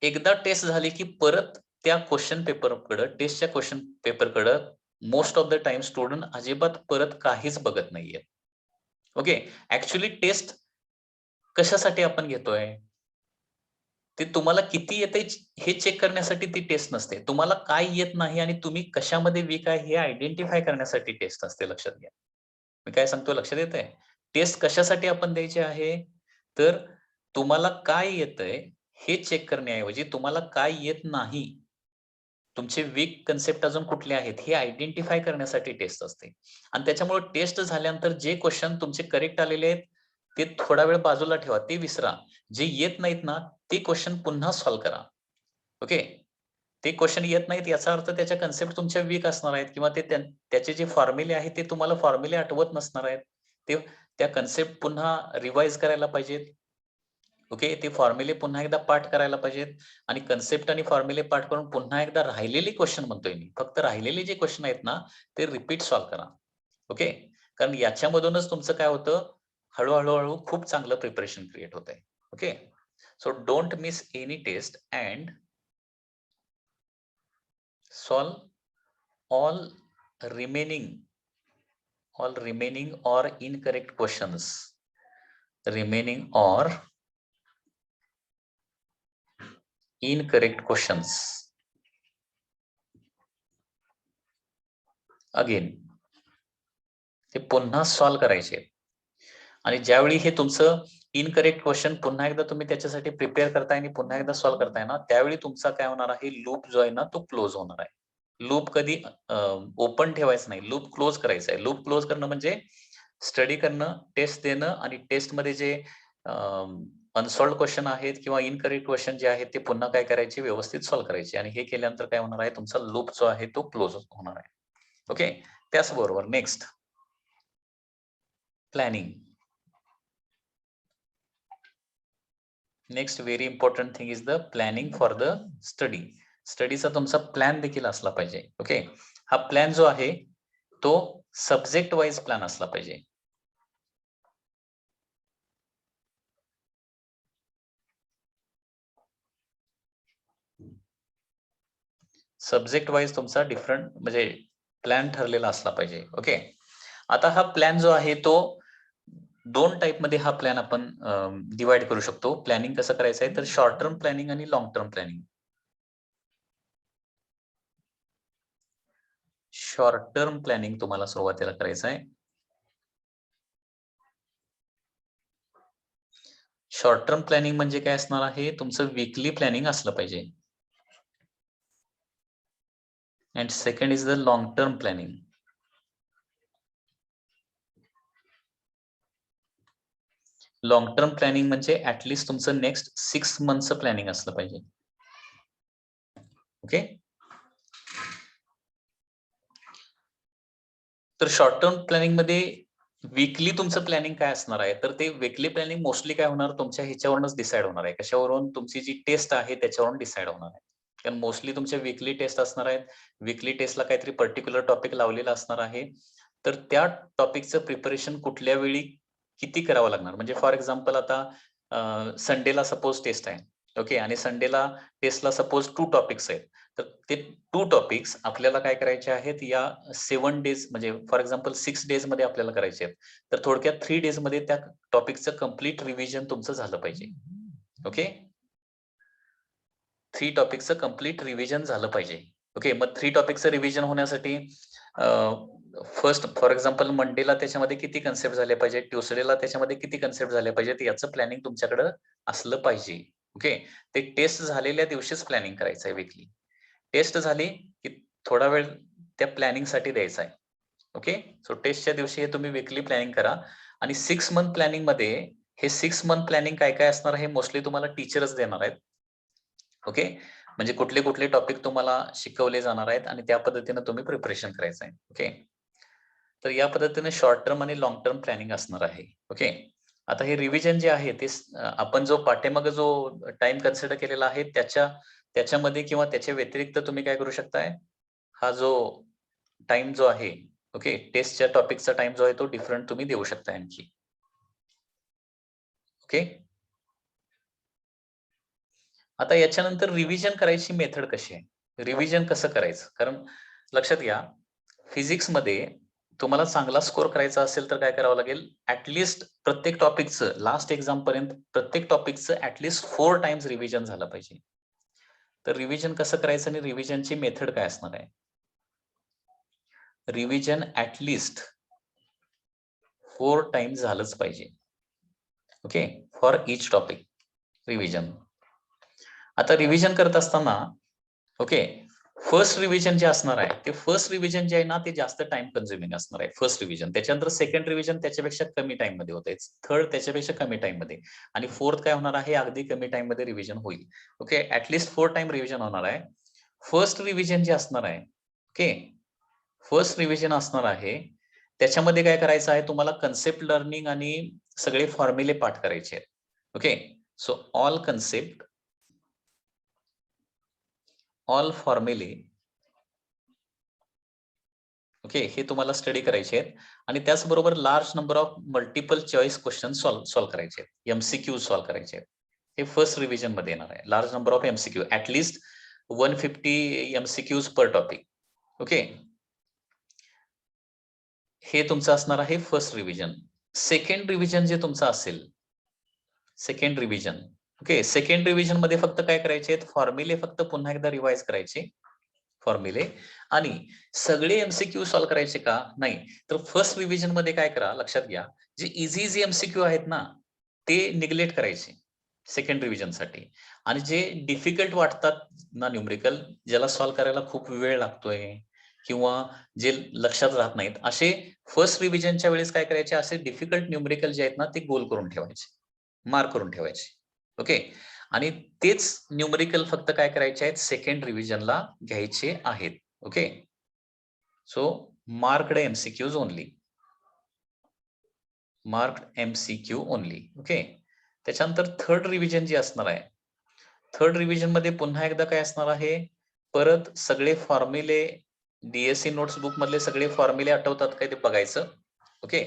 एकदा टेस्ट झाली, की परत त्या क्वेशन पेपरकडं, टेस्टच्या क्वेशन पेपरकडं most of the time student अजिबात परत काहीच बघत नाहीये. ओके. ॲक्चुअली टेस्ट कशासाठी आपण घेतोय? ते तुम्हाला किती येतंय हे चेक करण्यासाठी ती टेस्ट नसते. तुम्हाला काय येत नाही आणि तुम्ही कशामध्ये वीक आहे हे आयडेंटिफाय करण्यासाठी टेस्ट असते, लक्षात घ्या. मी काय सांगतो लक्षात येतंय? टेस्ट कशासाठी आपण द्यायची आहे? तर तुम्हाला काय येतंय हे चेक करण्याऐवजी तुम्हाला काय येत नाही, तुमचे वीक कन्सेप्ट अजून कुठले आहेत हे आयडेंटिफाय करण्यासाठी टेस्ट असते. आणि त्याच्यामुळे टेस्ट झाल्यानंतर जे क्वेशन तुमचे करेक्ट आलेले आहेत, ते थोडा वेळ बाजूला ठेवा, ते विसरा. जे येत नाहीत ना, ते क्वेशन पुन्हा सॉल्व्ह करा. ओके. ते क्वेशन येत नाहीत याचा अर्थ त्याच्या कन्सेप्ट तुमच्या वीक असणार आहेत किंवा त्याचे जे फॉर्म्युले आहेत ते तुम्हाला फॉर्म्युले आठवत नसणार आहेत. ते त्या कन्सेप्ट पुन्हा रिवाईज करायला पाहिजेत. ओके. ते फॉर्म्युले पुन्हा एकदा पाठ करायला पाहिजेत आणि कन्सेप्ट आणि फॉर्म्युले पाठ करून पुन्हा एकदा राहिलेले क्वेशन म्हणतोय मी. फक्त राहिलेले जे क्वेशन आहेत ना, ते रिपीट सॉल्व्ह करा. ओके. कारण याच्यामधूनच तुमचं काय होतं, हळू खूप चांगलं प्रिपरेशन क्रिएट होतंय. Okay. So don't miss any test and solve all remaining or incorrect questions. Remaining or incorrect questions. Again, ते पुन्हा सॉल्व्ह करायचे. आणि ज्यावेळी हे तुमचं इनकरेक्ट क्वेश्चन पुन्हा एकदा तुम्ही त्याच्यासाठी प्रिपेअर करताय आणि पुन्हा एकदा सॉल्व्ह करताय ना, त्यावेळी तुमचा काय होणार आहे, लूप जो आहे ना तो क्लोज होणार आहे. लूप कधी ओपन ठेवायचं नाही, लूप क्लोज करायचं आहे. लूप क्लोज करणं म्हणजे स्टडी करणं, टेस्ट देणं आणि टेस्टमध्ये जे अनसॉल्ड क्वेश्चन आहेत किंवा इनकरेक्ट क्वेश्चन जे आहेत ते पुन्हा काय करायचे, व्यवस्थित सॉल्व्ह करायचे आणि हे केल्यानंतर काय होणार आहे, तुमचा लूप जो आहे तो क्लोज होणार आहे. ओके, त्याचबरोबर next planning. Next very important thing is the planning for the study. स्टडीचा तुमचा प्लॅन देखील असला पाहिजे. ओके, हा प्लॅन जो आहे तो सब्जेक्ट वाईज प्लॅन असला पाहिजे. सब्जेक्ट वाईज तुमचा डिफरंट म्हणजे प्लॅन ठरलेला असला पाहिजे. ओके, आता हा प्लॅन जो आहे तो 2 टाइप मध्ये हा प्लॅन आपण डिवाइड करू शकतो. प्लॅनिंग कसं करायचं आहे तर शॉर्ट टर्म प्लॅनिंग आणि long term planning. Short term planning तुम्हाला सुरुवातीला करायचं आहे. शॉर्ट टर्म प्लॅनिंग म्हणजे काय असणार आहे, तुमचं वीकली प्लॅनिंग असलं पाहिजे. And second is the long term planning. Long term planning म्हणजे ऍटलीस्ट तुमचं नेक्स्ट 6 मंथचं प्लॅनिंग असलं पाहिजे. ओके, तर शॉर्ट टर्म प्लॅनिंग मध्ये वीकली तुमचं प्लॅनिंग काय असणार आहे, तर ते वीकली प्लॅनिंग मोस्टली काय होणार, तुमच्या ह्याच्यावरूनच डिसाईड होणार आहे. कशावरून, तुमची जी टेस्ट आहे त्याच्यावरून डिसाईड होणार आहे. कारण मोस्टली तुमच्या वीकली टेस्ट असणार आहेत. वीकली टेस्टला काहीतरी पर्टिक्युलर टॉपिक लावलेला असणार आहे. तर त्या टॉपिकचं प्रिपरेशन कुठल्या वेळी किती करावं लागणार. म्हणजे फॉर एक्झाम्पल आता संडेला सपोज टेस्ट आहे. ओके, आणि संडेला टेस्टला सपोज 2 टॉपिक्स आहेत. तर ते 2 टॉपिक्स आपल्याला काय करायचे आहेत, या 7 डेज म्हणजे फॉर एक्झाम्पल 6 डेज मध्ये आपल्याला करायचे आहेत. तर थोडक्यात 3 डेज मध्ये त्या टॉपिकचं कंप्लीट रिव्हिजन तुमचं झालं पाहिजे. ओके, 3 टॉपिकचं कंप्लीट रिव्हिजन झालं पाहिजे. ओके, मग 3 टॉपिकचं रिव्हिजन होण्यासाठी फर्स्ट फॉर एक्झाम्पल मंडेला त्याच्यामध्ये किती कन्सेप्ट झाले पाहिजे, ट्युसडेला त्याच्यामध्ये किती कन्सेप्ट झाले पाहिजेत, याचं प्लॅनिंग तुमच्याकडे असलं पाहिजे. ओके, ते टेस्ट झालेल्या दिवशीच प्लॅनिंग करायचं आहे वीकली. टेस्ट झाली की थोडा वेळ त्या प्लॅनिंगसाठी द्यायचा आहे. ओके, सो टेस्टच्या दिवशी हे तुम्ही वीकली प्लॅनिंग करा. आणि 6 मंथ प्लॅनिंग मध्ये हे 6 मंथ प्लॅनिंग काय काय असणार आहे, मोस्टली तुम्हाला टीचरच देणार आहेत. ओके, म्हणजे कुठले कुठले टॉपिक तुम्हाला शिकवले जाणार आहेत आणि त्या पद्धतीने तुम्ही प्रिपरेशन करायचं आहे. ओके, तर या पद्धतीने शॉर्ट टर्म आणि लॉंग टर्म प्लॅनिंग असणार आहे. ओके, आता हे रिव्हिजन जे आहे ते आपण जो पाठीमागे जो टाइम कन्सिडर केलेला आहे त्याच्यामध्ये किंवा त्याच्या व्यतिरिक्त तुम्ही काय करू शकताय, हा जो टाइम जो आहे, ओके, टेस्टच्या टॉपिकचा टाइम जो आहे तो डिफरंट तुम्ही देऊ शकता आणखी. ओके, आता याच्यानंतर रिव्हिजन करायची मेथड कशी आहे, रिव्हिजन कसं करायचं. कारण लक्षात घ्या, फिजिक्समध्ये तुम्हाला चांगला स्कोर करायचा असेल तर काय करावं लागेल, ऍटलिस्ट प्रत्येक टॉपिकचं लास्ट एक्झाम पर्यंत प्रत्येक टॉपिकचं ऍटलिस्ट 4 टाइम्स रिव्हिजन झालं पाहिजे. तर रिव्हिजन कसं करायचं आणि रिव्हिजनची मेथड काय असणार आहे. रिव्हिजन ऍटलिस्ट 4 टाइम्स झालंच पाहिजे. Okay, for each topic revision. आता रिव्हिजन करत असताना ओके, फर्स्ट रिव्हिजन जे असणार आहे ते फर्स्ट रिव्हिजन जे आहे ना ते जास्त टाइम कन्झ्युमिंग असणार आहे. फर्स्ट रिव्हिजन, त्याच्यानंतर सेकंड रिव्हिजन त्याच्यापेक्षा कमी टाइम मध्ये होत आहे, थर्ड त्याच्यापेक्षा कमी टाइम मध्ये, आणि फोर्थ काय होणार आहे, अगदी कमी टाइम मध्ये रिव्हिजन होईल. ओके, ऍटलिस्ट 4 टाइम रिव्हिजन होणार आहे. फर्स्ट रिव्हिजन जे असणार आहे, ओके, फर्स्ट रिव्हिजन असणार आहे त्याच्यामध्ये काय करायचं आहे, तुम्हाला कन्सेप्ट लर्निंग आणि सगळे फॉर्म्युले पाठ करायचे आहेत. Okay, so all concept, all फॉर्म्युले, ओके, हे तुम्हाला स्टडी करायचे आहेत. आणि त्याचबरोबर large number of multiple choice question solve करायचे आहेत, एमसीक्यू सॉल्व्ह करायचे आहेत. हे फर्स्ट रिव्हिजन मध्ये येणार आहे. Large number of MCQ, at least 150 MCQs per topic. Okay, हे तुमचं असणार आहे फर्स्ट रिव्हिजन. सेकंड रिव्हिजन जे तुमचं असेल, second revision, okay, second revision मध्ये फक्त काय करायचे आहेत, फॉर्म्युले फक्त पुन्हा एकदा रिवाइज करायचे, फॉर्म्युले, आणि सगळे एमसीक्यू सॉल्व्ह करायचे का नाही. तर फर्स्ट रिव्हिजन मध्ये काय करा, लक्षात घ्या, जे इझी एमसीक्यू आहेत ना ते निग्लेक्ट करायचे सेकंड रिव्हिजन साठी, आणि जे डिफिकल्ट वाटतात ना न्यूमरिकल, ज्याला सॉल्व्ह करायला खूप वेळ लागतोय किंवा जे लक्षात राहत नाहीत, असे फर्स्ट रिव्हिजनच्या वेळेस काय करायचे, असे डिफिकल्ट न्यूमरिकल जे आहेत ना ते गोल करून ठेवायचे. मार्क करून ठेवायचे. ओके. आणि तेच न्यूमरिकल फक्त काय करायचे आहेत, सेकंड रिव्हिजनला घ्यायचे आहेत. Okay. So marked MCQs only. Marked MCQ only. Okay. त्याच्यानंतर थर्ड रिव्हिजन जी असणार आहे, थर्ड रिव्हिजन मध्ये पुन्हा एकदा काय असणार आहे, परत सगळे फॉर्म्युले डीएससी नोट्स बुक मधले सगळे फॉर्म्युले आठवतात काय ते बघायचं. ओके.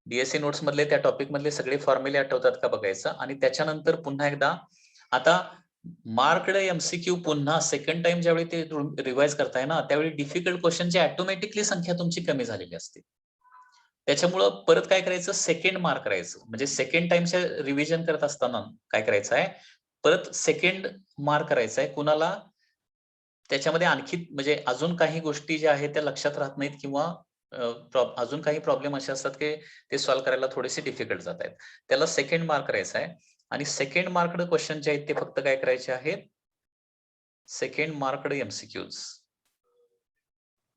डीएससी नोट्स मधले त्या टॉपिक मधले सगळे फॉर्म्युले आठवतात का बघायचं. आणि त्याच्यानंतर पुन्हा एकदा आता मार्क्ड एमसीक्यू पुन्हा सेकंड टाइम ज्यावेळी ते रिवाइज करताय ना, त्यावेळी डिफिकल्ट क्वेश्चनची ऑटोमॅटिकली संख्या तुमची कमी झालेली असते. त्याच्यामुळं परत काय करायचं, सेकंड मार्क करायचं. म्हणजे सेकंड टाइमच्या रिव्हिजन करत असताना काय करायचं आहे, परत सेकंड मार्क करायचा आहे. कुणाला त्याच्यामध्ये आणखी म्हणजे अजून काही गोष्टी ज्या आहेत त्या लक्षात राहत नाहीत किंवा अजून काही प्रॉब्लेम असे असतात की ते सॉल्व्ह करायला थोडेसे डिफिकल्ट जात आहेत. त्याला सेकंड मार्क करायचा आहे. आणि सेकंड मार्क्ड क्वेश्चन जे आहेत ते फक्त काय करायचे आहेत, सेकंड मार्क्ड एमसीक्यूज.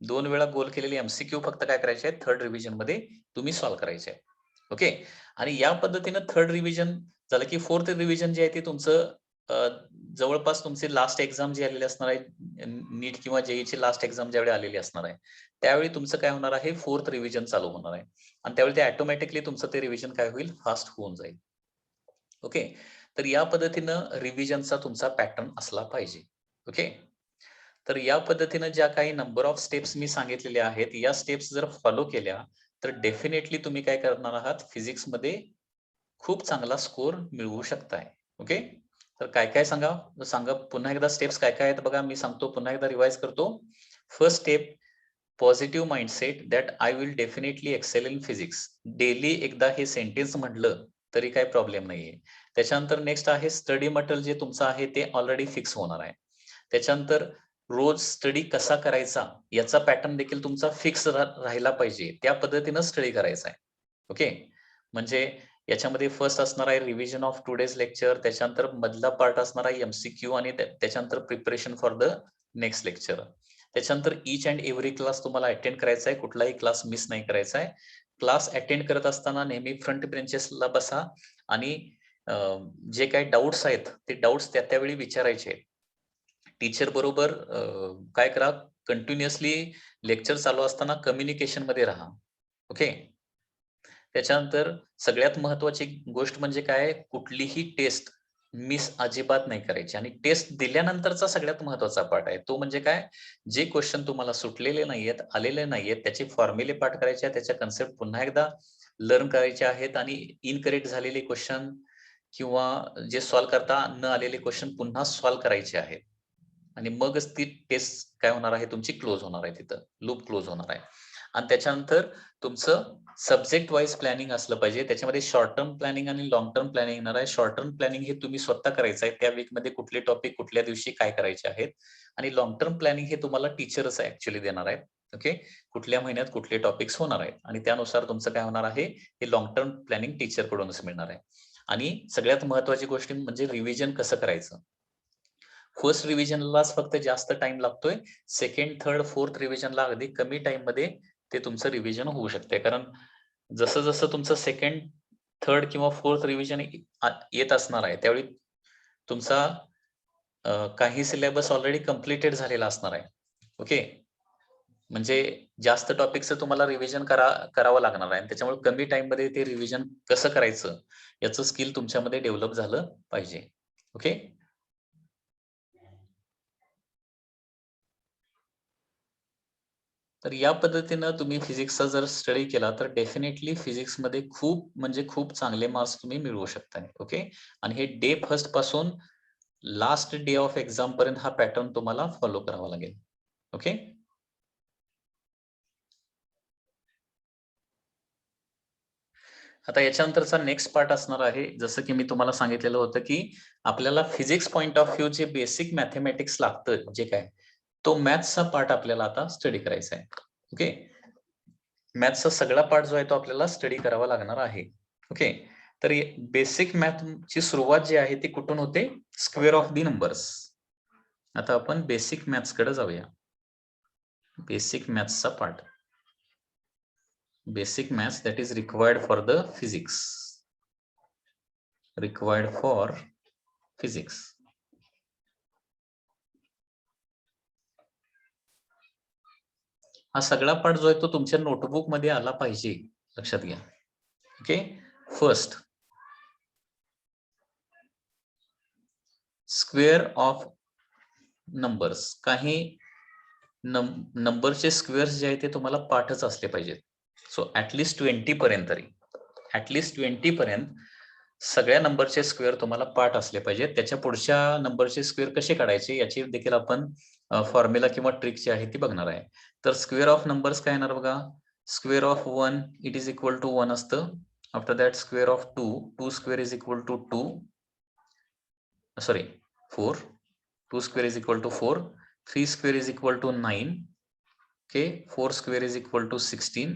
2 वेळा गोल केलेले एमसीक्यू फक्त काय करायचे आहेत, थर्ड रिव्हिजन मध्ये तुम्ही सॉल्व्ह करायचे आहे. ओके. आणि या पद्धतीनं थर्ड रिव्हिजन झालं की फोर्थ रिव्हिजन जे आहे ते तुमचं जवळपास तुमची लास्ट एक्झाम जी आलेली असणार आहे, नीट किंवा जेईची लास्ट एक्झाम ज्यावेळी आलेली असणार आहे, त्यावेळी तुमचं काय होणार आहे, फोर्थ रिव्हिजन चालू होणार आहे. आणि त्यावेळी ते ऑटोमॅटिकली तुमचं ते रिव्हिजन काय होईल, फास्ट होऊन जाईल. ओके. तर या पद्धतीनं रिव्हिजनचा तुमचा पॅटर्न असला पाहिजे. ओके. तर या पद्धतीनं ज्या काही नंबर ऑफ स्टेप्स मी सांगितलेले आहेत, या स्टेप्स जर फॉलो केल्या तर डेफिनेटली तुम्ही काय करणार आहात, फिजिक्समध्ये खूप चांगला स्कोर मिळवू शकताय. ओके. तर काय काय सांगा पुन्हा एकदा स्टेप्स काय काय आहेत बघा, मी सांगतो पुन्हा एकदा रिवाइज करतो. First step, positive mindset that I will definitely excel in physics. Daily एकदा हे सेंटेन्स म्हटलं तरी काही प्रॉब्लेम नाहीये. त्याच्यानंतर नेक्स्ट आहे स्टडी मटेरियल जे तुमचं आहे ते ऑलरेडी फिक्स होणार आहे. त्याच्यानंतर रोज स्टडी कसा करायचा याचा पॅटर्न देखील तुमचा फिक्स राहिला पाहिजे. त्या पद्धतीनं स्टडी करायचा आहे. ओके. म्हणजे याच्यामध्ये फर्स्ट असणार आहे रिव्हिजन ऑफ टुडेज लेक्चर, त्याच्यानंतर मधला पार्ट असणार आहे एमसीक्यू आणि त्याच्यानंतर preparation for the next lecture. त्याच्यानंतर ईच अँड एव्हरी क्लास तुम्हाला अटेंड करायचा आहे, कुठलाही क्लास मिस नाही करायचा आहे. क्लास अटेंड करत असताना नेहमी फ्रंट बेंचेसला बसा आणि जे काही डाऊट्स आहेत ते डाऊट्स त्यावेळी विचारायचे आहेत. टीचर बरोबर काय करा, कंटिन्युअसली लेक्चर चालू असताना कम्युनिकेशन मध्ये राहा. ओके. त्याच्यानंतर सगळ्यात महत्वाची गोष्ट म्हणजे काय, कुठलीही टेस्ट मिस अजिबात नाही करायची. आणि टेस्ट दिल्यानंतरचा सगळ्यात महत्वाचा पार्ट आहे तो म्हणजे काय, जे क्वेश्चन तुम्हाला सुटलेले नाहीयेत, आलेले नाहीयेत, त्याचे फॉर्म्युले पाठ करायचे आहेत, त्याच्या कन्सेप्ट पुन्हा एकदा लर्न करायचे आहेत आणि इनकरेक्ट झालेले क्वेश्चन किंवा जे सॉल्व्ह करता न आलेले क्वेश्चन पुन्हा सॉल्व्ह करायचे आहेत. आणि मगच ती टेस्ट काय होणार आहे, तुमची क्लोज होणार आहे, तिथं लूप क्लोज होणार आहे. आणि त्याच्यानंतर तुमचं सब्जेक्ट वाईज प्लॅनिंग असलं पाहिजे. त्याच्यामध्ये शॉर्ट टर्म प्लॅनिंग आणि लॉंग टर्म प्लॅनिंग येणार आहे. शॉर्ट टर्म प्लॅनिंग हे तुम्ही स्वतः करायचं आहे. त्या वीकमध्ये कुठले टॉपिक कुठल्या दिवशी काय करायचे आहेत. आणि लॉंग टर्म प्लॅनिंग हे तुम्हाला टीचरच ऍक्च्युअली देणार आहेत. ओके. कुठल्या महिन्यात कुठले टॉपिक्स होणार आहेत आणि त्यानुसार तुमचं काय होणार आहे, हे लॉंग टर्म प्लॅनिंग टीचर कडूनच मिळणार आहे. आणि सगळ्यात महत्वाची गोष्ट म्हणजे रिव्हिजन कसं करायचं. फर्स्ट रिव्हिजनलाच फक्त जास्त टाइम लागतोय. सेकंड, थर्ड, फोर्थ रिव्हिजनला अगदी कमी टाइम मध्ये ते तुमचं रिव्हिजन होऊ शकते. कारण जसं जसं तुमचं सेकंड, थर्ड किंवा फोर्थ रिव्हिजन येत असणार आहे त्यावेळी तुमचा काही सिलेबस ऑलरेडी कंप्लीटेड झालेला असणार आहे. ओके. म्हणजे जास्त टॉपिकचं तुम्हाला रिव्हिजन करावं लागणार आहे. त्याच्यामुळे कमी टाइम मध्ये ते रिव्हिजन कसं करायचं याचं स्किल तुमच्यामध्ये डेव्हलप झालं पाहिजे. ओके. तर या पद्धतीनं तुम्ही फिजिक्सचा जर स्टडी केला तर डेफिनेटली फिजिक्समध्ये खूप म्हणजे खूप चांगले मार्क्स तुम्ही मिळवू शकताय. ओके. आणि हे डे फर्स्ट पासून लास्ट डे ऑफ एक्झाम पर्यंत हा पॅटर्न तुम्हाला फॉलो करावा लागेल. ओके. आता याच्यानंतरचा नेक्स्ट पार्ट असणार आहे, जसं की मी तुम्हाला सांगितलेलं होतं की आपल्याला फिजिक्स पॉइंट ऑफ व्ह्यू जे बेसिक मॅथेमॅटिक्स लागतं जे काय, तो मॅथ्सचा पार्ट आपल्याला आता स्टडी करायचा आहे. ओके. मॅथ्सचा सगळा पार्ट जो आहे तो आपल्याला स्टडी करावा लागणार आहे. ओके. तर बेसिक मॅथची सुरुवात जी आहे ती कुठून होते, स्क्वेअर ऑफ दी नंबर्स. आता आपण बेसिक मॅथ्स कडे जाऊया. बेसिक मॅथ्सचा part, basic maths that is required for the physics. Required for physics. हा सगळा पार्ट जो आहे तो तुमच्या नोटबुक मध्ये आला पाहिजे, लक्षात घ्या. Okay, first square of numbers. काही नंबरचे स्क्वेअर्स जे आहेत ते तुम्हाला पाठच असले पाहिजेत. सो ऍटलिस्ट 20 पर्यंत तरी, ऍटलिस्ट 20 पर्यंत सगळ्या नंबरचे स्क्वेअर तुम्हाला पाठ असले पाहिजेत. त्याच्या पुढच्या नंबरचे स्क्वेअर कसे काढायचे याची देखील आपण फॉर्म्युला किंवा ट्रिक जी आहे ती बघणार आहे. तर स्क्वेअर ऑफ नंबर्स काय येणार बघा. Square of 1 it is equal to 1 असतं. After that square of 2 square is equal to 2, sorry 4, 2 square is equal to 4, 3 square is equal to 9, okay, 4 square is equal to 16,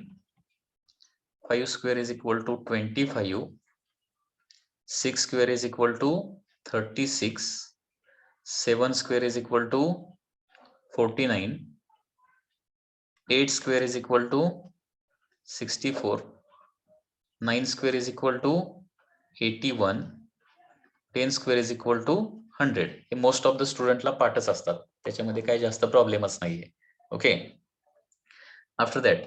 5 square is equal to 25, 6 square is equal to 36, 7 square is equal to 49, 8 square is equal to 64, 9 square is equal to 81, 10 square is equal to 100. हे most of the स्टुडंटला पाठच असतात, त्याच्यामध्ये काही जास्त प्रॉब्लेमच नाहीये. Okay, after that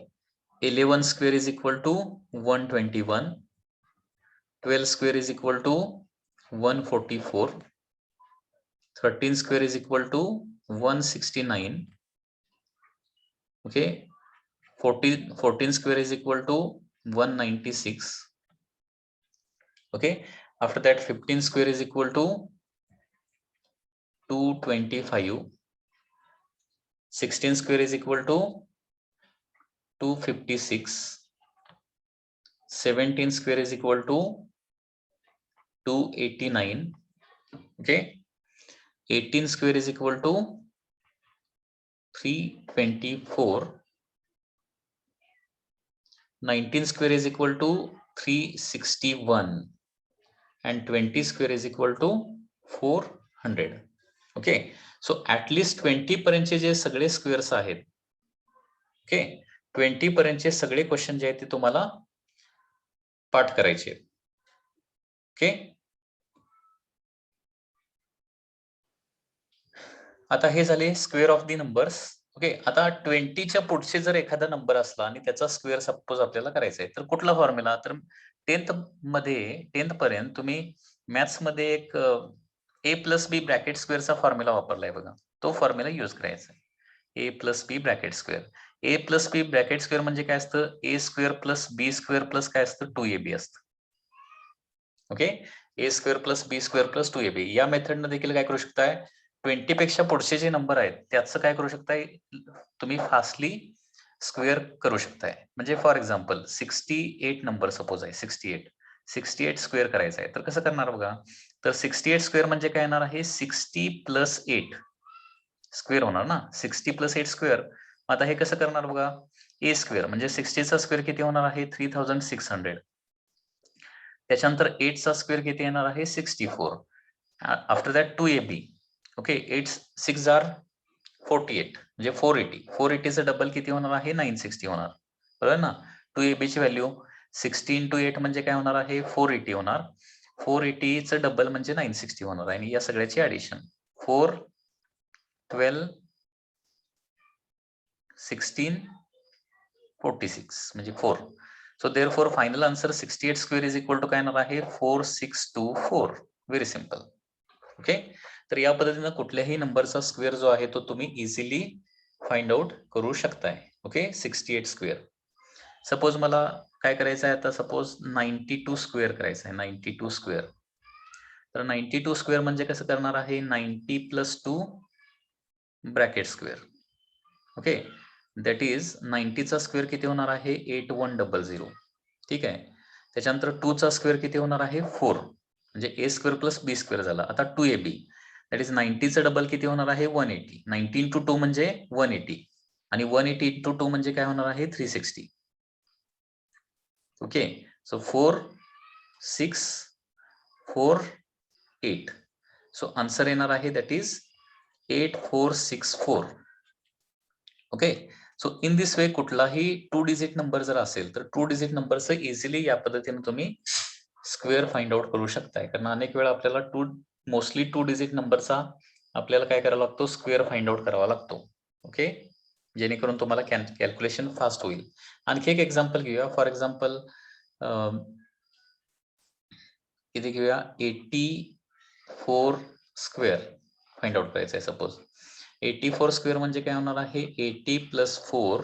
11 square is equal to 121, 12 square is equal to 144, 13 square is equal to 169, okay, 14 square is equal to 196, okay. After that 15 square is equal to 225, 16 square is equal to 256, 17 square is equal to 289, okay. 18 square is equal to 324, 19 square is equal to 361, and 20 square is equal to 400. Okay, so at least 20 पर्यंतचे जे सगळे squares आहेत, okay, 20 पर्यंतचे सगळे question जे आहेत ते तुम्हाला पाठ करायचे. ओके, आता हे झाले square of the numbers. Okay, आता 20च्या पुढचे जर एखादा नंबर असला आणि त्याचा स्क्वेअर सपोज आपल्याला करायचा आहे, तर कुठला फॉर्म्युला. तर 10th पर्यंत तुम्ही मॅथ्स मध्ये एक ए प्लस बी ब्रॅकेट स्क्वेअरचा फॉर्म्युला वापरलाय बघा, तो फॉर्म्युला यूज करायचा. ए प्लस बी ब्रॅकेट स्क्वेअर. ए प्लस बी ब्रॅकेट स्क्वेअर म्हणजे काय असतं, ए स्क्वेअर प्लस बी स्क्वेअर प्लस काय असतं, 2ab असतं. ओके, ए स्क्वेअर प्लस बी स्क्वेअर प्लस 2ab. या मेथडनं देखील काय करू शकताय, 20 पेक्षा पुढचे जे नंबर आहेत त्याचं काय करू शकताय, तुम्ही फास्टली स्क्वेअर करू शकताय. म्हणजे फॉर एक्झाम्पल 68 नंबर सपोज आहे, 68 स्क्वेअर करायचा आहे, तर कसं करणार बघा. तर 68 स्क्वेअर म्हणजे काय येणार आहे, 60 प्लस 8 स्क्वेअर होणार ना, 60 प्लस 8 स्क्वेअर. आता हे कसं करणार बघा, ए स्क्वेअर म्हणजे 60चा स्क्वेअर किती होणार आहे, 3600. त्याच्यानंतर 8चा स्क्वेअर किती येणार आहे, 64. After that 2ab. Okay, 8 6 R 48 म्हणजे 480. 480चं डबल किती होणार आहे, 960 होणार, बरोबर ना. 2ab ची व्हॅल्यू 60 into 8 म्हणजे काय होणार आहे, 480 होणार. 480चं डबल म्हणजे 960 होणार आहे. आणि या सगळ्याची ऍडिशन 4 12 16 46 म्हणजे 4. So therefore final answer 68 square is equal to काय येणार आहे, 4624. Very simple. ओके, तर या पद्धतीने कुठल्याही नंबरचा स्क्वेअर जो आहे तो तुम्ही इझिली फाइंड आउट करू शकताय. Okay, 68 square. सपोज मला काय करायचं आहे आता, सपोज 92 स्क्वेअर करायचं आहे, 92 स्क्वेअर. तर 92 स्क्वेअर म्हणजे कसं करणार आहे, 90 plus 2 bracket square. Okay, that is 90चा स्क्वेअर किती होणार आहे, 8100. ठीक आहे. त्याच्यानंतर 2चा स्क्वेअर किती होणार आहे, 4 म्हणजे ए स्क्वेअर प्लस बी स्क्वेअर झाला. आता 2ab दॅट इज 90चं डबल किती होणार आहे, 180. 90 into 2 म्हणजे 180 आणि 180 into 2 म्हणजे काय होणार आहे, 360. Okay, so 4 6 4 8. सो आन्सर येणार आहे that is 8464. Okay, so in this way कुठलाही 2 डिजिट नंबर जर असेल तर 2 डिजिट नंबरचं इझिली या पद्धतीने तुम्ही स्क्वेअर फाइंड आउट करू शकताय, कारण अनेक वेळा आपल्याला मोस्टली 2 डिजिट नंबरचा आपल्याला काय करावा लागतो, स्क्वेअर फाइंड आउट करावा लागतो. ओके, जेणेकरून तुम्हाला कॅल्क्युलेशन फास्ट होईल. आणखी एक एक्झाम्पल घेऊया. फॉर एक्झाम्पल इथे घेऊया 84 स्क्वेअर फाइंड आउट करायचं आहे. सपोज 84 स्क्वेअर म्हणजे काय होणार आहे, 80 + 4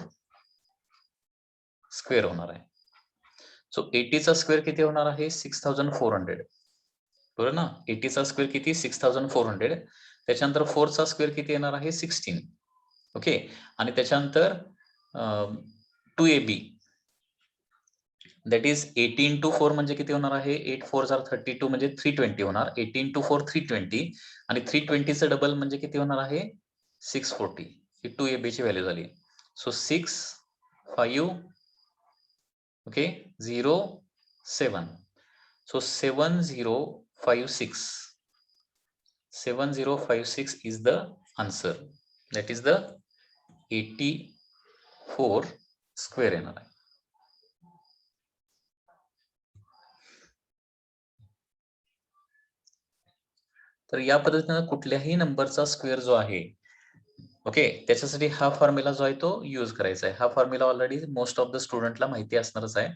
स्क्वेअर होणार आहे. सो 80 चा स्क्वेअर किती होणार आहे, 6400. बरोबर ना, 80 चा स्क्वेअर किती, 6400. त्याच्यानंतर 4 चा स्क्वेअर किती येणार आहे, 16. ओके, आणि त्याच्यानंतर 2ab दॅट इज 80 × 4 म्हणजे किती होणार आहे, 8 4 32 म्हणजे 320 होणार. 80 × 4 320 आणि 320 चं डबल म्हणजे किती होणार आहे, 640. ही 2ab ची व्हॅल्यू झाली. So 6 5 okay 0 7. So 7056 is the answer. That is the 84 square येणार आहे. तर या पद्धतीने कुठल्याही नंबरचा स्क्वेअर जो आहे, ओके, त्याच्यासाठी हा फॉर्म्युला जो आहे तो यूज करायचा आहे. हा formula already most of the स्टुडंटला माहिती असणारच आहे.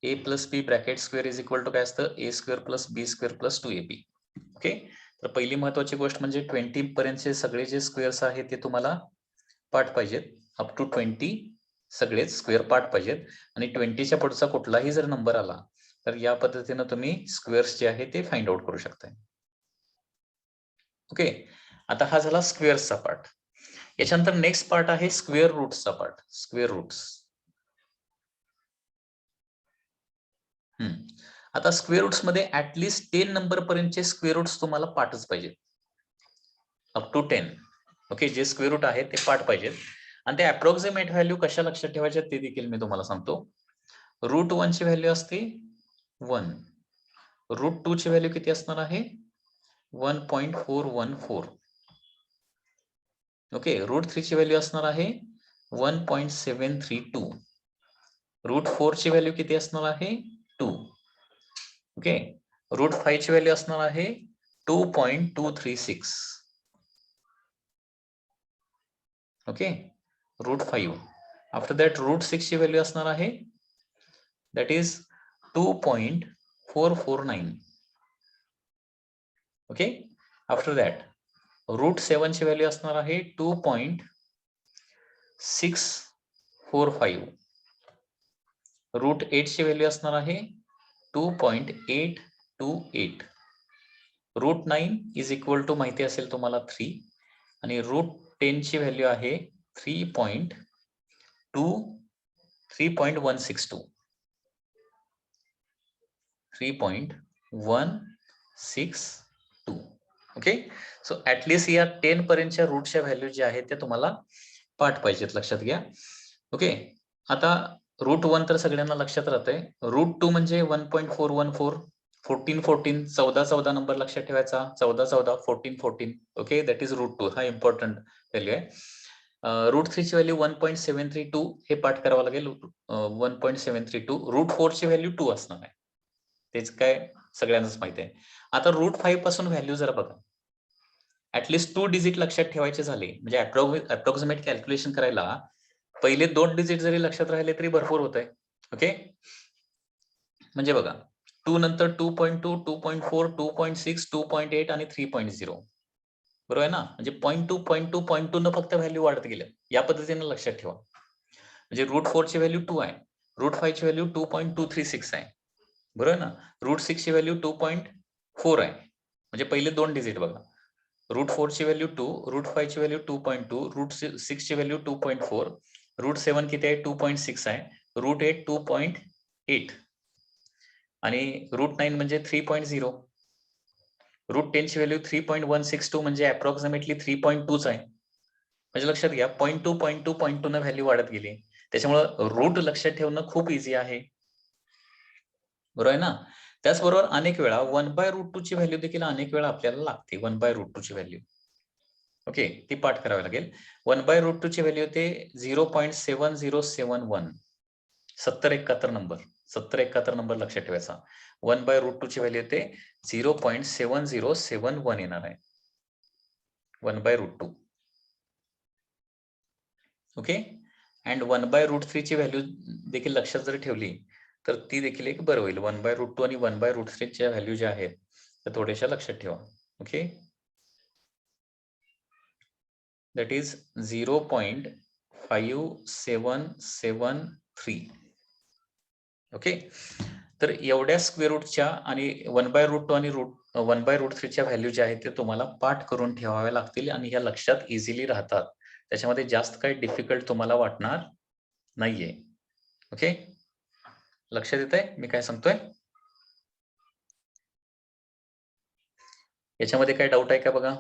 a + b bracket square is equal to काय असतं, a² + b² + 2ab. ओके, तर पहिली महत्वाची गोष्ट म्हणजे 20 पर्यंतचे सगळे जे स्क्वेअर्स आहेत ते तुम्हाला पाठ पाहिजेत. अप टू 20 सगळेच स्क्वेअर पाठ पाहिजेत. आणि 20च्या पुढचा कुठलाही जर नंबर आला तर या पद्धतीने तुम्ही स्क्वेअर्स जे आहे ते फाइंड आउट करू शकताय. ओके, आता हा झाला स्क्वेअर्सचा पार्ट. याच्यानंतर नेक्स्ट पार्ट आहे स्क्वेअर रूट्सचा पार्ट. Square roots. आता स्क्वेअर रूट्स मध्ये ऍटलीस्ट 10 नंबर पर्यंतचे स्क्वेअर रूट्स तुम्हाला पाठच पाहिजेत. Up to 10. ओके, जे स्क्वेअर रूट आहे ते पाठ पाहिजेत. आणि ते अप्रॉक्सिमेट व्हॅल्यू कशा लक्षात ठेवायच्या ते देखील मी तुम्हाला सांगतो. √1 ची व्हॅल्यू असते 1. √2 ची व्हॅल्यू किती असणार आहे, 1.414. ओके, √3 ची व्हॅल्यू असणार आहे 1.732. √4 ची व्हॅल्यू किती असणार आहे, 2. ओके, √5 ची व्हॅल्यू असणार आहे 2.236. ओके, √5. आफ्टर दॅट √6 ची व्हॅल्यू असणार आहे that is 2.449. Okay, after that √7 ची व्हॅल्यू असणार आहे 2.645. √8 ची व्हॅल्यू असणार आहे 2.828. √9 इज इक्वल टू माहिती असेल तुम्हाला 3. आणि √10 ची व्हॅल्यू आहे 3.162. 3.162. ओके, सो ऍटलीस्ट या 10 पर्यंतच्या रूटच्या व्हॅल्यू ज्या आहेत त्या तुम्हाला पाठ पाहिजेत, लक्षात घ्या. ओके, आता √1 तर सगळ्यांना लक्षात राहतंय. √2 म्हणजे 1.414. 14 14 14 14 नंबर लक्षात ठेवायचा. 14 14 14 14. Okay, that is √2. हा इम्पॉर्टंट व्हॅल्यू आहे. √3 ची व्हॅल्यू 1.732 हे पाठ करावं लागेल. 1.732. √4 ची व्हॅल्यू 2 असणार आहे. तेच काय सगळ्यांनाच माहिती आहे. आता √5 पासून व्हॅल्यू जरा बघा. ऍटलीस्ट 2 डिजिट लक्षात ठेवायचे झाले म्हणजे अप्रॉक्सिमेट कॅल्क्युलेशन करायला पहिले 2 डिजिट जरी लक्षात राहिले तरी भरपूर होत आहे. ओके, म्हणजे बघा 2 नंतर 2.2, 2.4, 2.6, 2.8 आणि 3.0. बरोबर आहे ना, म्हणजे 0.2, 0.2, 0.2 न फक्त व्हॅल्यू वाढत गेल्या. या पद्धतीने लक्षात ठेवा. म्हणजे √4 ची व्हॅल्यू 2 आहे. √5 ची व्हॅल्यू 2.236 आहे. बरोबर ना. √6 ची व्हॅल्यू 2.4 आहे. म्हणजे पहिले 2 डिजिट बघा. √4 ची व्हॅल्यू 2, √5 ची व्हॅल्यू 2.2, √6 ची व्हॅल्यू 2.4, √7 किती आहे, 2.6 आहे, √8 2.8 आणि √9 म्हणजे 3.0. √10 ची व्हॅल्यू 3.162 म्हणजे अप्रॉक्सिमेटली 3.2 आहे. म्हणजे लक्षात घ्या 0.2, 0.2, 0.2 न व्हॅल्यू वाढत गेली. त्याच्यामुळे रूट लक्षात ठेवणं खूप इझी आहे. बरोबर आहे ना. त्याचबरोबर अनेक वेळा 1/√2 ची व्हॅल्यू देखील अनेक वेळा आपल्याला लागते. 1/√2 ची व्हॅल्यू. ओके, ती पाठ करावी लागेल. 1/√2 ची व्हॅल्यू होते 0.7071. 7071 नंबर. 7071 नंबर लक्षात ठेवायचा. 1/√2 ची व्हॅल्यू येते 0.7071 येणार आहे. 1/√2. ओके. अँड 1/√3 ची व्हॅल्यू देखील लक्षात जर ठेवली तर ती देखील एक बरं होईल. 1/√2 आणि 1/√3 च्या व्हॅल्यू ज्या आहेत त्या थोड्याशा लक्षात ठेवा. ओके. That is 0.5773. ओके. तर एवढ्या स्क्वेअर रूटच्या आणि 1/√2 आणि 1/√3 च्या व्हॅल्यू ज्या आहेत ते तुम्हाला पाठ करून ठेवाव्या लागतील आणि ह्या लक्षात इझिली राहतात. त्याच्यामध्ये जास्त काही डिफिकल्ट तुम्हाला वाटणार नाहीये. ओके. लक्षात येतंय मी काय सांगतोय? याच्यामध्ये काय डाऊट आहे का बघा?